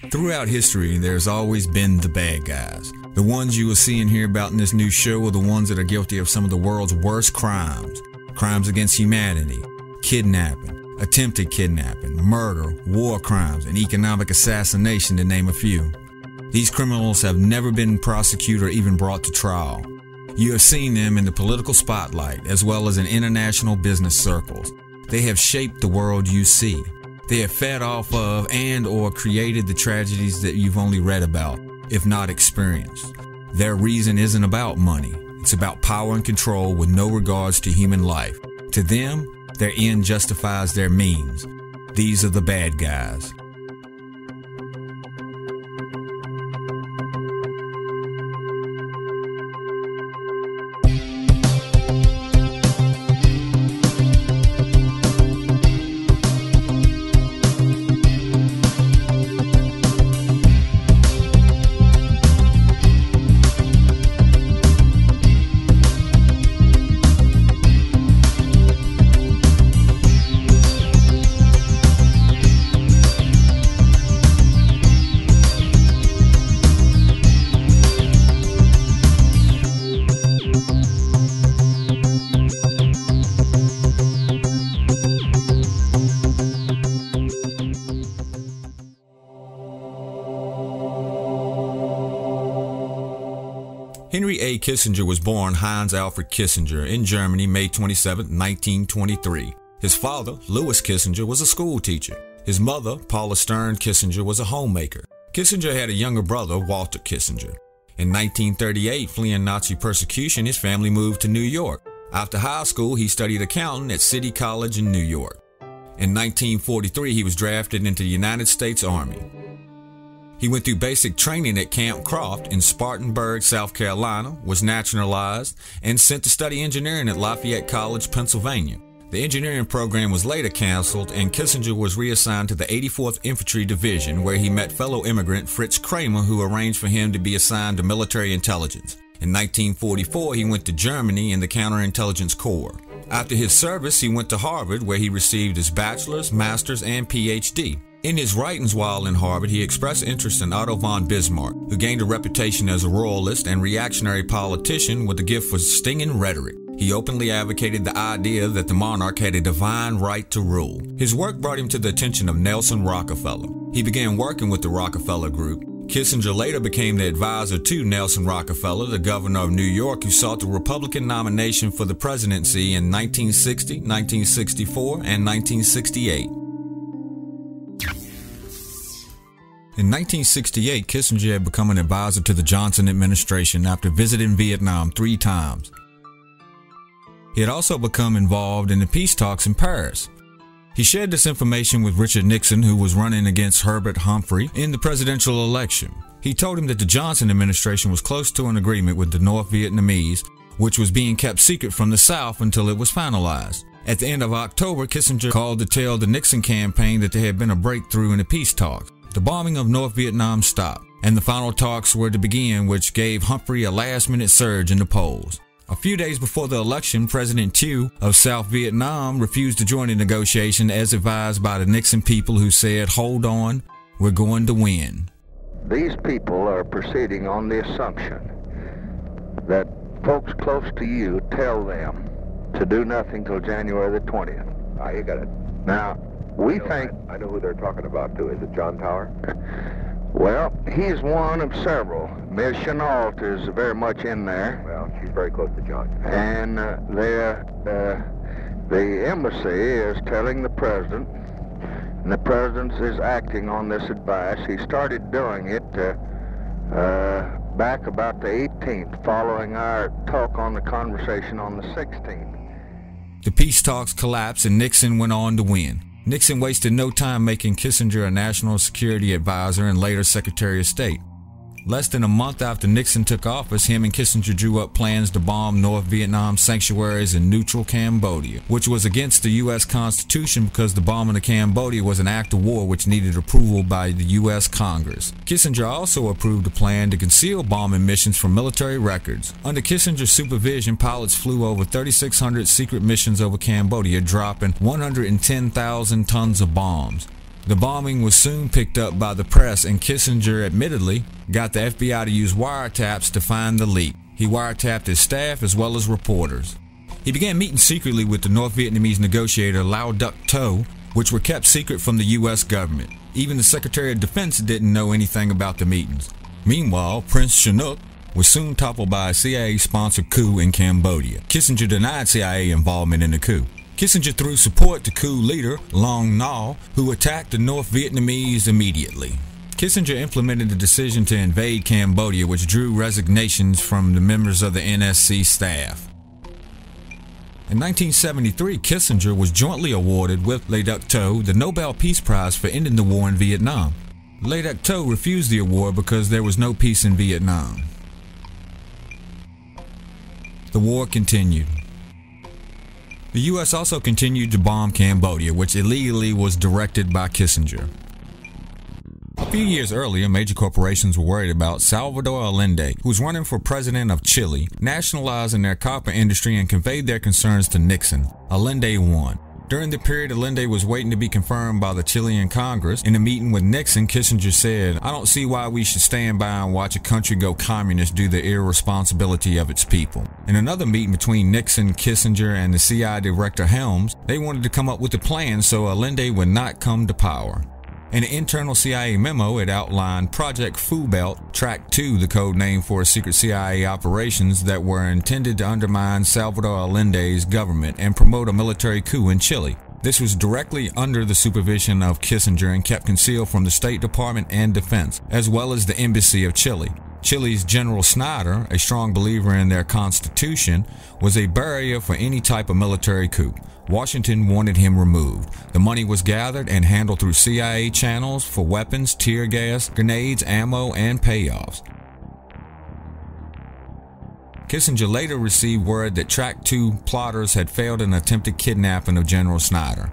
Throughout history, there's always been the bad guys. The ones you will see and hear about in this new show are the ones that are guilty of some of the world's worst crimes. Crimes against humanity, kidnapping, attempted kidnapping, murder, war crimes, and economic assassination, to name a few. These criminals have never been prosecuted or even brought to trial. You have seen them in the political spotlight as well as in international business circles. They have shaped the world you see. They have fed off of and or created the tragedies that you've only read about, if not experienced. Their reason isn't about money. It's about power and control with no regards to human life. To them, their end justifies their means. These are the bad guys. Henry A. Kissinger was born Hans Alfred Kissinger in Germany, May 27, 1923. His father, Louis Kissinger, was a school teacher. His mother, Paula Stern Kissinger, was a homemaker. Kissinger had a younger brother, Walter Kissinger. In 1938, fleeing Nazi persecution, his family moved to New York. After high school, he studied accounting at City College in New York. In 1943, he was drafted into the United States Army. He went through basic training at Camp Croft in Spartanburg, South Carolina, was naturalized, and sent to study engineering at Lafayette College, Pennsylvania. The engineering program was later canceled, and Kissinger was reassigned to the 84th Infantry Division, where he met fellow immigrant Fritz Kramer, who arranged for him to be assigned to military intelligence. In 1944, he went to Germany in the Counterintelligence Corps. After his service, he went to Harvard, where he received his bachelor's, master's, and PhD. In his writings while in Harvard, he expressed interest in Otto von Bismarck, who gained a reputation as a royalist and reactionary politician with a gift for stinging rhetoric. He openly advocated the idea that the monarch had a divine right to rule. His work brought him to the attention of Nelson Rockefeller. He began working with the Rockefeller Group. Kissinger later became the advisor to Nelson Rockefeller, the governor of New York, who sought the Republican nomination for the presidency in 1960, 1964, and 1968. In 1968, Kissinger had become an advisor to the Johnson administration after visiting Vietnam 3 times. He had also become involved in the peace talks in Paris. He shared this information with Richard Nixon, who was running against Herbert Humphrey in the presidential election. He told him that the Johnson administration was close to an agreement with the North Vietnamese, which was being kept secret from the South until it was finalized. At the end of October, Kissinger called to tell the Nixon campaign that there had been a breakthrough in the peace talks. The bombing of North Vietnam stopped, and the final talks were to begin, which gave Humphrey a last-minute surge in the polls. A few days before the election, President Thieu of South Vietnam refused to join the negotiation as advised by the Nixon people, who said, "Hold on, we're going to win." These people are proceeding on the assumption that folks close to you tell them to do nothing till January the 20th. Ah, you got it. Now, we think... I know who they're talking about, too. Is it John Tower? Well, he's one of several. Ms. Chenault is very much in there. Well, she's very close to John. And the embassy is telling the president, and the president is acting on this advice. He started doing it back about the 18th, following our talk on the conversation on the 16th. The peace talks collapsed and Nixon went on to win. Nixon wasted no time making Kissinger a national security advisor and later Secretary of State. Less than a month after Nixon took office, him and Kissinger drew up plans to bomb North Vietnam sanctuaries in neutral Cambodia, which was against the U.S. Constitution because the bombing of Cambodia was an act of war which needed approval by the U.S. Congress. Kissinger also approved a plan to conceal bombing missions from military records. Under Kissinger's supervision, pilots flew over 3,600 secret missions over Cambodia, dropping 110,000 tons of bombs. The bombing was soon picked up by the press, and Kissinger admittedly got the FBI to use wiretaps to find the leak. He wiretapped his staff as well as reporters. He began meeting secretly with the North Vietnamese negotiator Lao Duc Tho, which were kept secret from the U.S. government. Even the Secretary of Defense didn't know anything about the meetings. Meanwhile, Prince Sihanouk was soon toppled by a CIA-sponsored coup in Cambodia. Kissinger denied CIA involvement in the coup. Kissinger threw support to coup leader Long Nol, who attacked the North Vietnamese immediately. Kissinger implemented the decision to invade Cambodia, which drew resignations from the members of the NSC staff. In 1973, Kissinger was jointly awarded with Lao Duc Tho the Nobel Peace Prize for ending the war in Vietnam. Lao Duc Tho refused the award because there was no peace in Vietnam. The war continued. The U.S. also continued to bomb Cambodia, which illegally was directed by Kissinger. A few years earlier, major corporations were worried about Salvador Allende, who was running for president of Chile, nationalizing their copper industry and conveyed their concerns to Nixon. Allende won. During the period, Allende was waiting to be confirmed by the Chilean Congress. In a meeting with Nixon, Kissinger said, "I don't see why we should stand by and watch a country go communist due to the irresponsibility of its people." In another meeting between Nixon, Kissinger, and the CIA director Helms, they wanted to come up with a plan so Allende would not come to power. In an internal CIA memo, it outlined Project Fu Belt, Track 2, the code name for secret CIA operations that were intended to undermine Salvador Allende's government and promote a military coup in Chile. This was directly under the supervision of Kissinger and kept concealed from the State Department and Defense, as well as the Embassy of Chile. Chile's General Snyder, a strong believer in their constitution, was a barrier for any type of military coup. Washington wanted him removed. The money was gathered and handled through CIA channels for weapons, tear gas, grenades, ammo, and payoffs. Kissinger later received word that Track 2 plotters had failed an attempted kidnapping of General Snyder.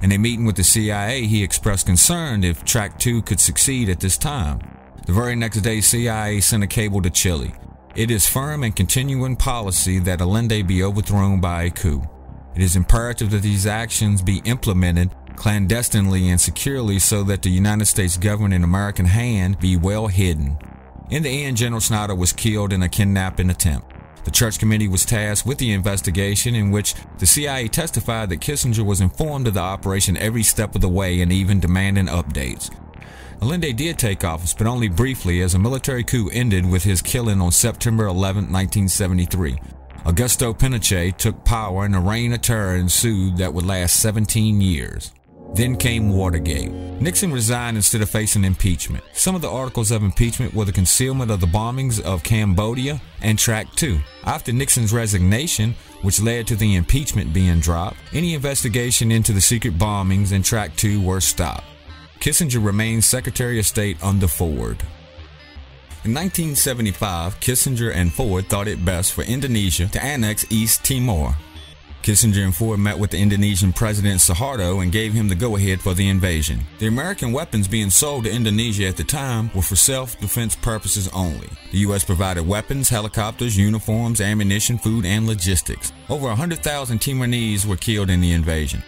In a meeting with the CIA, he expressed concern if Track 2 could succeed at this time. The very next day, CIA sent a cable to Chile. It is firm and continuing policy that Allende be overthrown by a coup. It is imperative that these actions be implemented clandestinely and securely so that the United States government in American hand be well hidden. In the end, General Snyder was killed in a kidnapping attempt. The Church Committee was tasked with the investigation, in which the CIA testified that Kissinger was informed of the operation every step of the way and even demanding updates. Allende did take office, but only briefly, as a military coup ended with his killing on September 11, 1973. Augusto Pinochet took power and a reign of terror ensued that would last 17 years. Then came Watergate. Nixon resigned instead of facing impeachment. Some of the articles of impeachment were the concealment of the bombings of Cambodia and Track 2. After Nixon's resignation, which led to the impeachment being dropped, any investigation into the secret bombings in Track 2 were stopped. Kissinger remained Secretary of State under Ford. In 1975, Kissinger and Ford thought it best for Indonesia to annex East Timor. Kissinger and Ford met with the Indonesian President Suharto and gave him the go-ahead for the invasion. The American weapons being sold to Indonesia at the time were for self-defense purposes only. The U.S. provided weapons, helicopters, uniforms, ammunition, food, and logistics. Over 100,000 Timorese were killed in the invasion.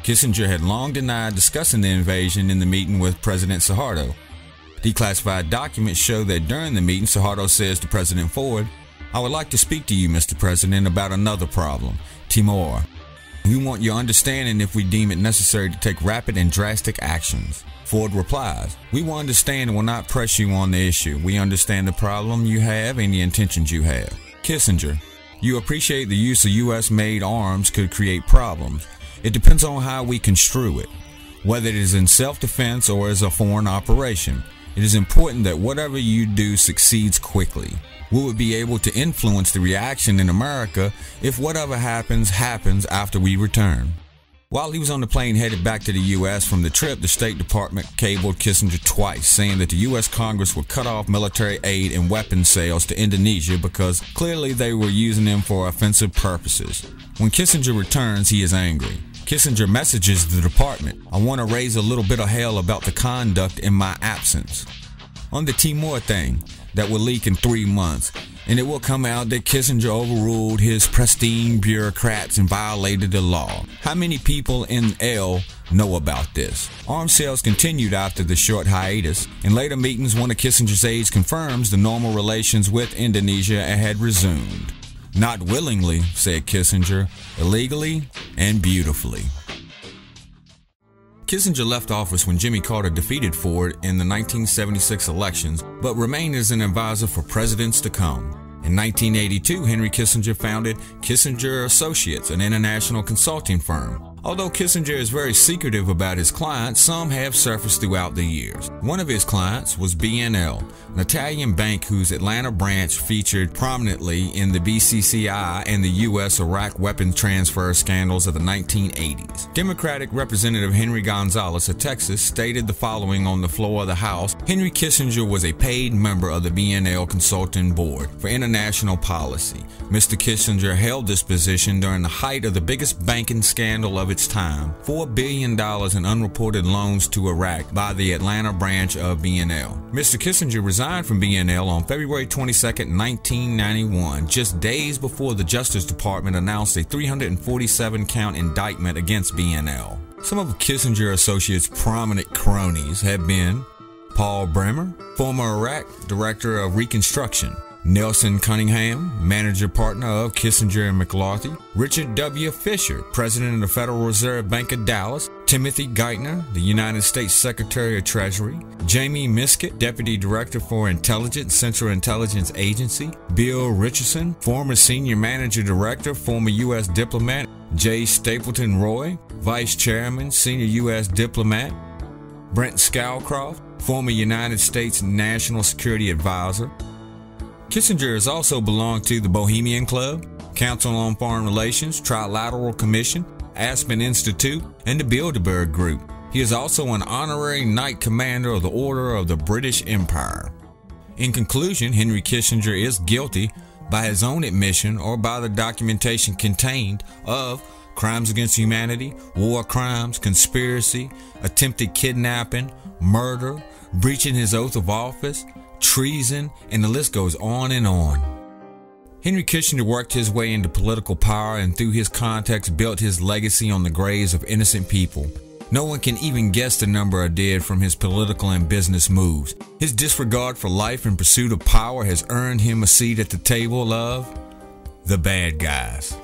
Kissinger had long denied discussing the invasion in the meeting with President Suharto. Declassified documents show that during the meeting, Suharto says to President Ford, "I would like to speak to you, Mr. President, about another problem, Timor. We want your understanding if we deem it necessary to take rapid and drastic actions." Ford replies, "We will understand and will not press you on the issue. We understand the problem you have and the intentions you have." Kissinger, "You appreciate the use of U.S.-made arms could create problems. It depends on how we construe it, whether it is in self-defense or as a foreign operation. It is important that whatever you do succeeds quickly. We would be able to influence the reaction in America if whatever happens, happens after we return." While he was on the plane headed back to the U.S. from the trip, the State Department cabled Kissinger twice, saying that the U.S. Congress would cut off military aid and weapons sales to Indonesia because clearly they were using them for offensive purposes. When Kissinger returns, he is angry. Kissinger messages the department, "I want to raise a little bit of hell about the conduct in my absence." On the Timor thing, that will leak in 3 months, and it will come out that Kissinger overruled his pristine bureaucrats and violated the law. How many people in L know about this. Arms sales continued after the short hiatus. In later meetings, one of Kissinger's aides confirms the normal relations with Indonesia had resumed. Not willingly, said Kissinger, illegally and beautifully. Kissinger left office when Jimmy Carter defeated Ford in the 1976 elections, but remained as an advisor for presidents to come. In 1982, Henry Kissinger founded Kissinger Associates, an international consulting firm. Although Kissinger is very secretive about his clients, some have surfaced throughout the years. One of his clients was BNL, an Italian bank whose Atlanta branch featured prominently in the BCCI and the U.S.-Iraq weapons transfer scandals of the 1980s. Democratic Representative Henry Gonzalez of Texas stated the following on the floor of the House: Henry Kissinger was a paid member of the BNL Consulting Board for International Policy. Mr. Kissinger held this position during the height of the biggest banking scandal of its time, $4 billion in unreported loans to Iraq by the Atlanta branch of BNL. Mr. Kissinger resigned from BNL on February 22, 1991, just days before the Justice Department announced a 347-count indictment against BNL. Some of Kissinger Associates' prominent cronies have been Paul Bremer, former Iraq Director of Reconstruction; Nelson Cunningham, manager partner of Kissinger and McCarthy; Richard W. Fisher, president of the Federal Reserve Bank of Dallas; Timothy Geithner, the United States Secretary of Treasury; Jamie Miskett, deputy director for intelligence, Central Intelligence Agency; Bill Richardson, former senior manager director, former U.S. diplomat; J. Stapleton Roy, vice chairman, senior U.S. diplomat; Brent Scowcroft, former United States National Security Advisor. Kissinger has also belonged to the Bohemian Club, Council on Foreign Relations, Trilateral Commission, Aspen Institute, and the Bilderberg Group. He is also an honorary Knight Commander of the Order of the British Empire. In conclusion, Henry Kissinger is guilty by his own admission or by the documentation contained of crimes against humanity, war crimes, conspiracy, attempted kidnapping, murder, breaching his oath of office, treason, and the list goes on and on. Henry Kissinger worked his way into political power and through his contacts built his legacy on the graves of innocent people. No one can even guess the number of dead from his political and business moves. His disregard for life and pursuit of power has earned him a seat at the table of the bad guys.